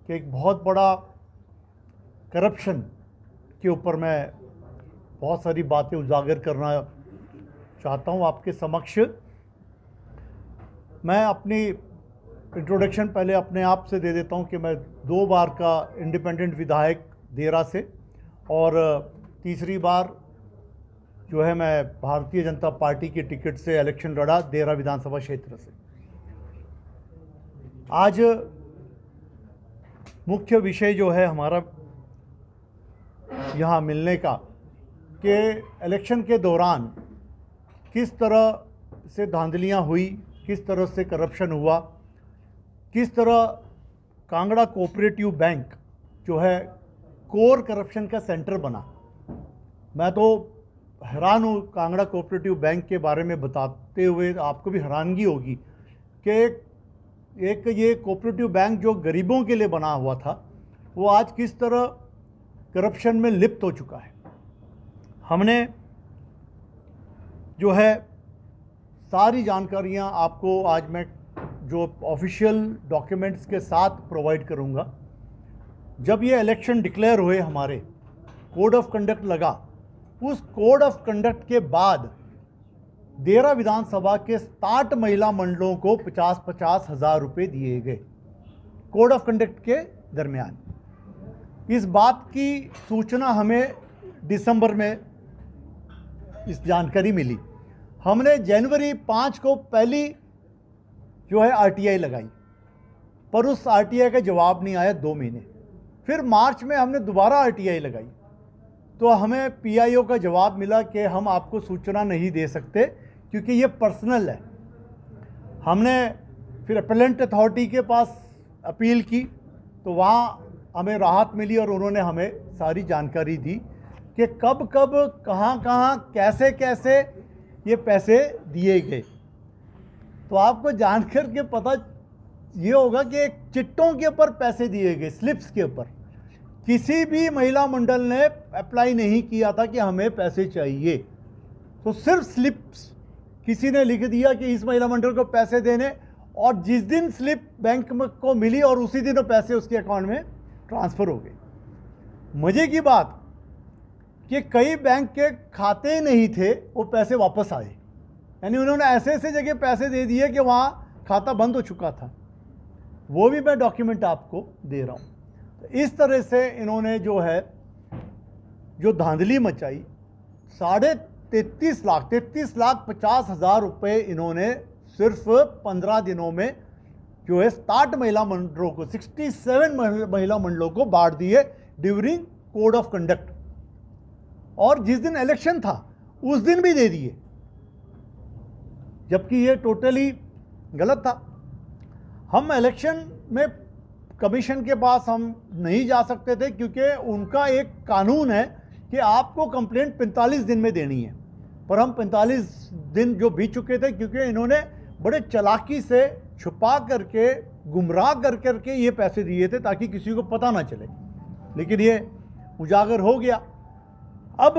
कि एक बहुत बड़ा करप्शन के ऊपर मैं बहुत सारी बातें उजागर करना चाहता हूं आपके समक्ष। मैं अपनी इंट्रोडक्शन पहले अपने आप से दे देता हूं कि मैं 2 बार का इंडिपेंडेंट विधायक देरा से और तीसरी बार जो है मैं भारतीय जनता पार्टी की टिकट से इलेक्शन लड़ा देरा विधानसभा क्षेत्र से। आज मुख्य विषय जो है हमारा यहाँ मिलने का कि इलेक्शन के दौरान किस तरह से धांधलियाँ हुई, किस तरह से करप्शन हुआ, किस तरह कांगड़ा कोऑपरेटिव बैंक जो है कोर करप्शन का सेंटर बना। मैं तो हैरान हूँ कांगड़ा कोऑपरेटिव बैंक के बारे में बताते हुए, आपको भी हैरानगी होगी कि एक ये कोऑपरेटिव बैंक जो गरीबों के लिए बना हुआ था वो आज किस तरह करप्शन में लिप्त हो चुका है। हमने जो है सारी जानकारियां आपको आज मैं जो ऑफिशियल डॉक्यूमेंट्स के साथ प्रोवाइड करूंगा। जब ये इलेक्शन डिक्लेयर हुए, हमारे कोड ऑफ कंडक्ट लगा, उस कोड ऑफ कंडक्ट के बाद देरा विधानसभा के 60 महिला मंडलों को 50-50 हज़ार रुपये दिए गए कोड ऑफ कंडक्ट के दरमियान। इस बात की सूचना हमें दिसंबर में इस जानकारी मिली। हमने जनवरी 5 को पहली जो है आरटीआई लगाई, पर उस आरटीआई का जवाब नहीं आया 2 महीने। फिर मार्च में हमने दोबारा आरटीआई लगाई तो हमें पीआईओ का जवाब मिला कि हम आपको सूचना नहीं दे सकते क्योंकि ये पर्सनल है। हमने फिर अपीलेंट अथॉरिटी के पास अपील की तो वहाँ हमें राहत मिली और उन्होंने हमें सारी जानकारी दी कि कब कब कहाँ कहाँ कैसे कैसे ये पैसे दिए गए। तो आपको जानकर के पता ये होगा कि एक चिट्टों के ऊपर पैसे दिए गए, स्लिप्स के ऊपर। किसी भी महिला मंडल ने अप्लाई नहीं किया था कि हमें पैसे चाहिए, तो सिर्फ स्लिप्स किसी ने लिख दिया कि इस महिला मंडल को पैसे देने, और जिस दिन स्लिप बैंक को मिली और उसी दिन वो पैसे उसके अकाउंट में ट्रांसफ़र हो गए। मज़े की बात कि कई बैंक के खाते ही नहीं थे, वो पैसे वापस आए। यानी उन्होंने ऐसे ऐसे जगह पैसे दे दिए कि वहाँ खाता बंद हो चुका था। वो भी मैं डॉक्यूमेंट आपको दे रहा हूँ। तो इस तरह से इन्होंने जो है जो धांधली मचाई, 33 लाख 50 हज़ार रुपये इन्होंने सिर्फ 15 दिनों में जो है 60 महिला मंडलों को, 67 महिला मंडलों को बांट दिए ड्यूरिंग कोड ऑफ कंडक्ट। और जिस दिन इलेक्शन था उस दिन भी दे दिए, जबकि ये टोटली गलत था। हम इलेक्शन में कमीशन के पास हम नहीं जा सकते थे क्योंकि उनका एक कानून है कि आपको कंप्लेंट 45 दिन में देनी है, पर हम 45 दिन जो बीत चुके थे क्योंकि इन्होंने बड़े चालाकी से छुपा करके, गुमराह कर करके ये पैसे दिए थे ताकि किसी को पता ना चले, लेकिन ये उजागर हो गया। अब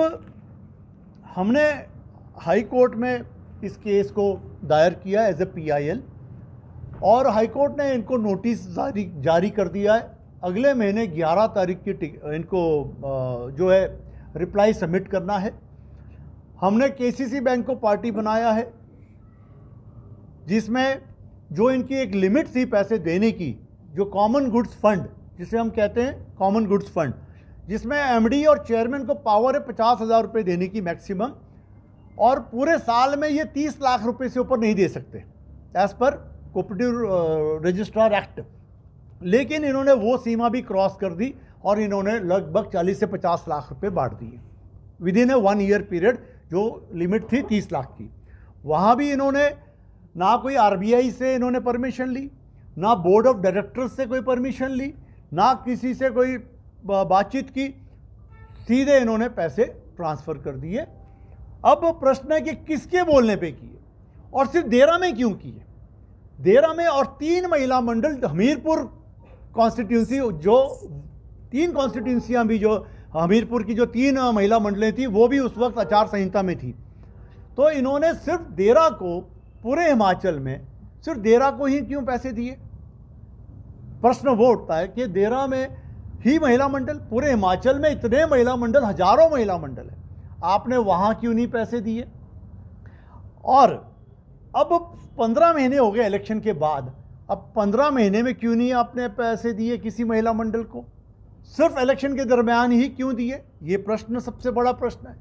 हमने हाई कोर्ट में इस केस को दायर किया एज ए पीआईएल और हाई कोर्ट ने इनको नोटिस जारी कर दिया है। अगले महीने 11 तारीख की इनको जो है रिप्लाई सबमिट करना है। हमने केसीसी बैंक को पार्टी बनाया है जिसमें जो इनकी एक लिमिट थी पैसे देने की, जो कॉमन गुड्स फंड जिसे हम कहते हैं कॉमन गुड्स फंड, जिसमें एमडी और चेयरमैन को पावर है 50 हज़ार रुपये देने की मैक्सिमम, और पूरे साल में ये 30 लाख रुपए से ऊपर नहीं दे सकते as per cooperative registrar act. लेकिन इन्होंने वो सीमा भी क्रॉस कर दी और इन्होंने लगभग 40 से 50 लाख रुपए बांट दिए विदिन ए 1 ईयर पीरियड। जो लिमिट थी 30 लाख की, वहाँ भी इन्होंने ना कोई आरबीआई से इन्होंने परमिशन ली, ना बोर्ड ऑफ डायरेक्टर्स से कोई परमिशन ली, ना किसी से कोई बातचीत की, सीधे इन्होंने पैसे ट्रांसफ़र कर दिए। अब प्रश्न है कि किसके बोलने पे किए और सिर्फ देरा में क्यों किए। देरा में और 3 महिला मंडल, हमीरपुर कॉन्स्टिट्यूंसी, जो 3 कॉन्स्टिट्यूंसियाँ भी, जो हमीरपुर की जो 3 महिला मंडलें थी वो भी उस वक्त आचार संहिता में थी। तो इन्होंने सिर्फ देरा को, पूरे हिमाचल में सिर्फ देरा को ही क्यों पैसे दिए। प्रश्न वो उठता है कि देरा में ही महिला मंडल, पूरे हिमाचल में इतने महिला मंडल, हजारों महिला मंडल है, आपने वहाँ क्यों नहीं पैसे दिए? और अब 15 महीने हो गए इलेक्शन के बाद, अब 15 महीने में क्यों नहीं आपने पैसे दिए किसी महिला मंडल को? सिर्फ इलेक्शन के दरमियान ही क्यों दिए? ये प्रश्न सबसे बड़ा प्रश्न है।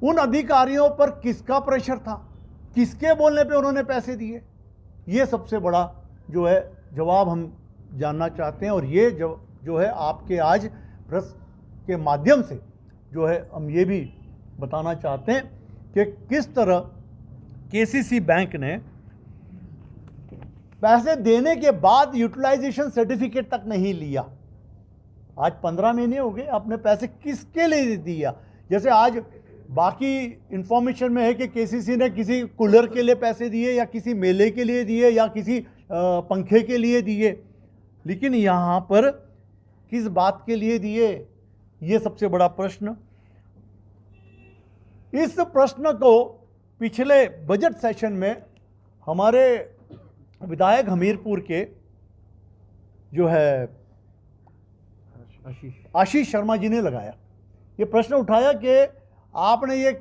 उन अधिकारियों पर किसका प्रेशर था, किसके बोलने पे उन्होंने पैसे दिए? ये सबसे बड़ा जो है जवाब हम जानना चाहते हैं। और ये जो है आपके आज प्रेस के माध्यम से जो है हम ये भी बताना चाहते हैं कि किस तरह केसीसी बैंक ने पैसे देने के बाद यूटिलाइजेशन सर्टिफिकेट तक नहीं लिया। आज 15 महीने हो गए, आपने पैसे किसके लिए दिया? जैसे आज बाकी इंफॉर्मेशन में है कि केसीसी ने किसी कूलर के लिए पैसे दिए, या किसी मेले के लिए दिए, या किसी पंखे के लिए दिए, लेकिन यहाँ पर किस बात के लिए दिए? ये सबसे बड़ा प्रश्न। इस प्रश्न को पिछले बजट सेशन में हमारे विधायक हमीरपुर के जो है आशीष शर्मा जी ने लगाया। ये प्रश्न उठाया कि आपने ये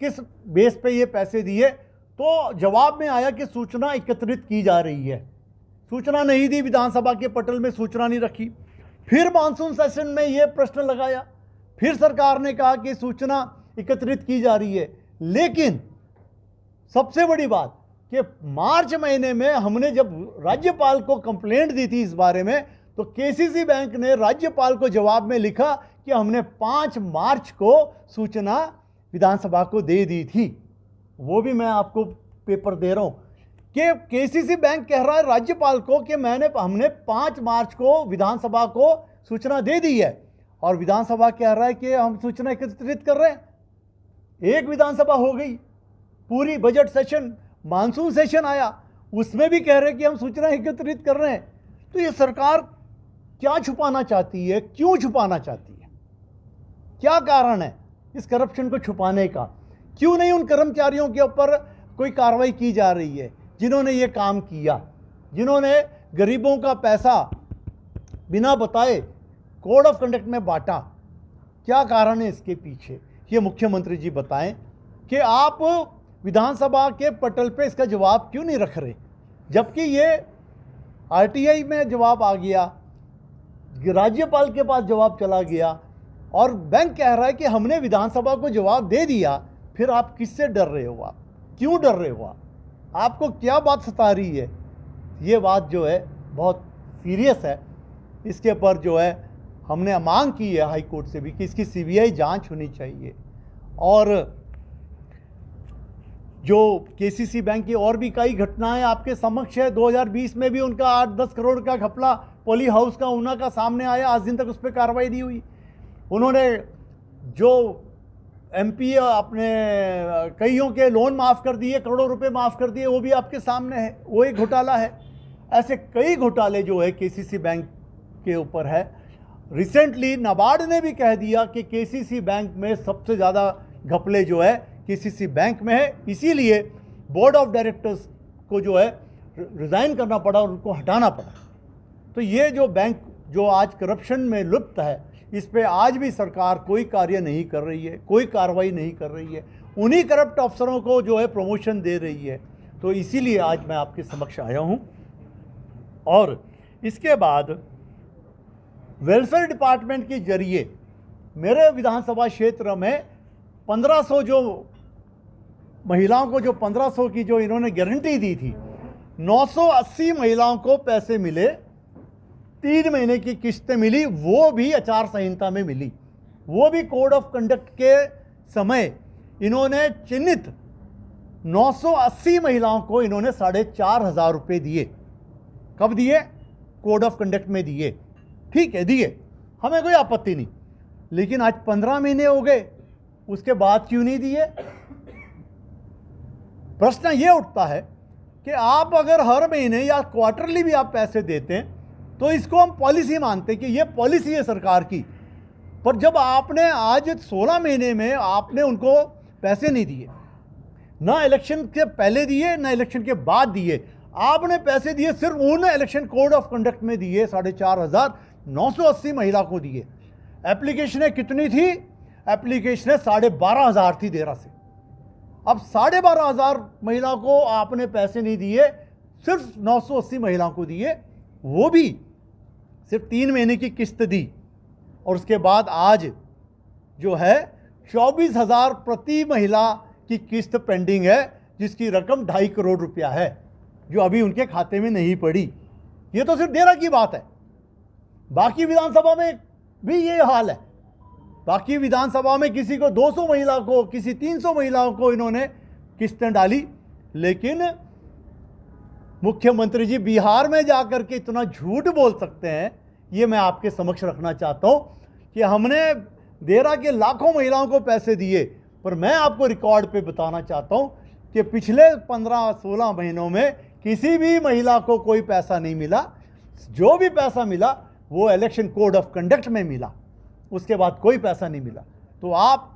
किस बेस पे ये पैसे दिए? तो जवाब में आया कि सूचना एकत्रित की जा रही है। सूचना नहीं दी, विधानसभा के पटल में सूचना नहीं रखी। फिर मानसून सेशन में ये प्रश्न लगाया, फिर सरकार ने कहा कि सूचना एकत्रित की जा रही है। लेकिन सबसे बड़ी बात कि मार्च महीने में हमने जब राज्यपाल को कंप्लेंट दी थी इस बारे में, तो केसीसी बैंक ने राज्यपाल को जवाब में लिखा कि हमने 5 मार्च को सूचना विधानसभा को दे दी थी। वो भी मैं आपको पेपर दे रहा हूं कि केसीसी बैंक कह रहा है राज्यपाल को कि हमने 5 मार्च को विधानसभा को सूचना दे दी है, और विधानसभा कह रहा है कि हम सूचना एकत्रित कर रहे हैं। एक विधानसभा हो गई, पूरी बजट सेशन, मानसून सेशन आया, उसमें भी कह रहे हैं कि हम सूचना एकत्रित कर रहे हैं। तो ये सरकार क्या छुपाना चाहती है? क्यों छुपाना चाहती है? क्या कारण है इस करप्शन को छुपाने का? क्यों नहीं उन कर्मचारियों के ऊपर कोई कार्रवाई की जा रही है जिन्होंने ये काम किया, जिन्होंने गरीबों का पैसा बिना बताए कोड ऑफ कंडक्ट में बांटा? क्या कारण है इसके पीछे? ये मुख्यमंत्री जी बताएं कि आप विधानसभा के पटल पे इसका जवाब क्यों नहीं रख रहे, जबकि ये आरटीआई में जवाब आ गया, राज्यपाल के पास जवाब चला गया, और बैंक कह रहा है कि हमने विधानसभा को जवाब दे दिया। फिर आप किससे डर रहे हो? आप क्यों डर रहे हो? आपको क्या बात सता रही है? ये बात जो है बहुत सीरियस है। इसके ऊपर जो है हमने मांग की है हाई कोर्ट से भी कि इसकी सीबीआई जांच होनी चाहिए। और जो केसीसी बैंक की और भी कई घटनाएं आपके समक्ष है। 2020 में भी उनका 8-10 करोड़ का घपला पॉली हाउस का ऊना का सामने आया, आज दिन तक उस पर कार्रवाई नहीं हुई। उन्होंने जो एमपी अपने कईयों के लोन माफ़ कर दिए, करोड़ों रुपए माफ़ कर दिए, वो भी आपके सामने है, वो एक घोटाला है। ऐसे कई घोटाले जो है केसीसी बैंक के ऊपर है। रिसेंटली नाबार्ड ने भी कह दिया कि केसीसी बैंक में सबसे ज़्यादा घपले जो है केसीसी बैंक में है, इसीलिए बोर्ड ऑफ डायरेक्टर्स को जो है रिज़ाइन करना पड़ा और उनको हटाना पड़ा। तो ये जो बैंक जो आज करप्शन में लुप्त है, इस पे आज भी सरकार कोई कार्य नहीं कर रही है, कोई कार्रवाई नहीं कर रही है, उन्हीं करप्ट अफसरों को जो है प्रमोशन दे रही है। तो इसीलिए आज मैं आपके समक्ष आया हूँ। और इसके बाद वेलफेयर डिपार्टमेंट के जरिए मेरे विधानसभा क्षेत्र में 1500 जो महिलाओं को, जो 1500 की जो इन्होंने गारंटी दी थी, 980 महिलाओं को पैसे मिले, 3 महीने की किस्तें मिली, वो भी आचार संहिता में मिली, वो भी कोड ऑफ कंडक्ट के समय इन्होंने चिन्हित 980 महिलाओं को इन्होंने 4,500 रुपये दिए। कब दिए? कोड ऑफ कंडक्ट में दिए, ठीक है, दिए, हमें कोई आपत्ति नहीं। लेकिन आज 15 महीने हो गए, उसके बाद क्यों नहीं दिए? प्रश्न ये उठता है कि आप अगर हर महीने या क्वार्टरली भी आप पैसे देते हैं तो इसको हम पॉलिसी मानते हैं कि ये पॉलिसी है सरकार की। पर जब आपने आज 16 महीने में आपने उनको पैसे नहीं दिए, ना इलेक्शन के पहले दिए ना इलेक्शन के बाद दिए, आपने पैसे दिए सिर्फ उन इलेक्शन कोड ऑफ कंडक्ट में दिए 4,590 महिला को दिए। एप्लीकेशनें कितनी थी? एप्लीकेशनें 12,500 थी देरा से। अब 12,500 महिला को आपने पैसे नहीं दिए, सिर्फ 980 महिलाओं को दिए, वो भी सिर्फ 3 महीने की किस्त दी। और उसके बाद आज जो है 24,000 प्रति महिला की किस्त पेंडिंग है, जिसकी रकम 2.5 करोड़ रुपया है, जो अभी उनके खाते में नहीं पड़ी। ये तो सिर्फ देरा की बात है। बाकी विधानसभा में भी ये हाल है। बाकी विधानसभा में किसी को 200 महिला को, किसी 300 महिलाओं को इन्होंने किस्तें डाली। लेकिन मुख्यमंत्री जी बिहार में जाकर के इतना झूठ बोल सकते हैं, ये मैं आपके समक्ष रखना चाहता हूं कि हमने देरा के लाखों महिलाओं को पैसे दिए। पर मैं आपको रिकॉर्ड पे बताना चाहता हूं कि पिछले 15-16 महीनों में किसी भी महिला को कोई पैसा नहीं मिला। जो भी पैसा मिला वो इलेक्शन कोड ऑफ कंडक्ट में मिला, उसके बाद कोई पैसा नहीं मिला। तो आप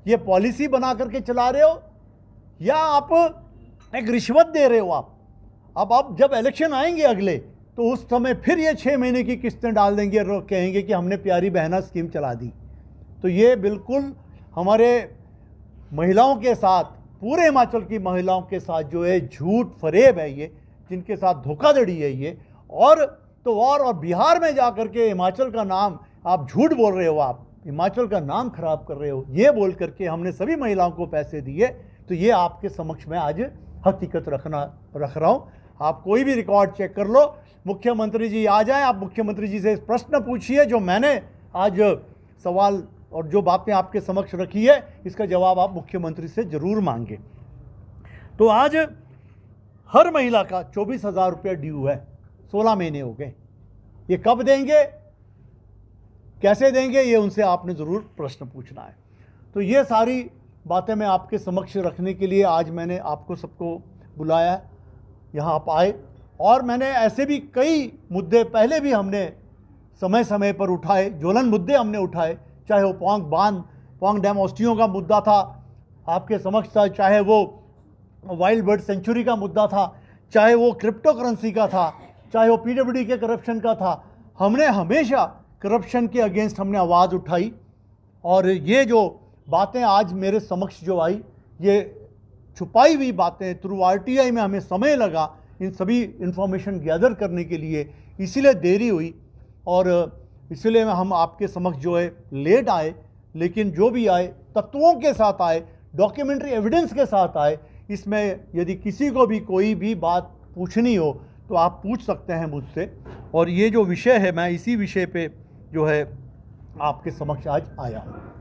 ये पॉलिसी बना करके चला रहे हो या आप एक रिश्वत दे रहे हो? अब जब इलेक्शन आएंगे अगले, तो उस समय फिर ये 6 महीने की किस्तें डाल देंगे और कहेंगे कि हमने प्यारी बहना स्कीम चला दी। तो ये बिल्कुल हमारे महिलाओं के साथ, पूरे हिमाचल की महिलाओं के साथ जो है झूठ फरेब है, ये जिनके साथ धोखाधड़ी है ये। और बिहार में जाकर के हिमाचल का नाम आप झूठ बोल रहे हो, आप हिमाचल का नाम खराब कर रहे हो, ये बोल करके हमने सभी महिलाओं को पैसे दिए। तो ये आपके समक्ष में आज हकीकत रख रहा हूँ। आप कोई भी रिकॉर्ड चेक कर लो। मुख्यमंत्री जी आ जाएं, आप मुख्यमंत्री जी से प्रश्न पूछिए जो मैंने आज सवाल और जो बातें आपके समक्ष रखी है, इसका जवाब आप मुख्यमंत्री से जरूर मांगे। तो आज हर महिला का 24,000 रुपया ड्यू है। 16 महीने हो गए। ये कब देंगे, कैसे देंगे, ये उनसे आपने ज़रूर प्रश्न पूछना है। तो ये सारी बातें मैं आपके समक्ष रखने के लिए आज मैंने आपको सबको बुलाया है, यहाँ आप आए। और मैंने ऐसे भी कई मुद्दे पहले भी हमने समय समय पर उठाए, ज्वलन मुद्दे हमने उठाए, चाहे वो पौंग बांध, पौंग डैम औषधियों का मुद्दा था आपके समक्ष था, चाहे वो वाइल्ड बर्ड सेंचुरी का मुद्दा था, चाहे वो क्रिप्टो करेंसी का था, चाहे वो पीडब्ल्यूडी के करप्शन का था। हमने हमेशा करप्शन के अगेंस्ट हमने आवाज़ उठाई। और ये जो बातें आज मेरे समक्ष जो आई, ये छुपाई हुई बातें थ्रू RTI में हमें समय लगा इन सभी इंफॉर्मेशन गैदर करने के लिए, इसीलिए देरी हुई और इसलिए हम आपके समक्ष जो है लेट आए। लेकिन जो भी आए तत्वों के साथ आए, डॉक्यूमेंट्री एविडेंस के साथ आए। इसमें यदि किसी को भी कोई भी बात पूछनी हो तो आप पूछ सकते हैं मुझसे। और ये जो विषय है, मैं इसी विषय पे जो है आपके समक्ष आज आया हूँ।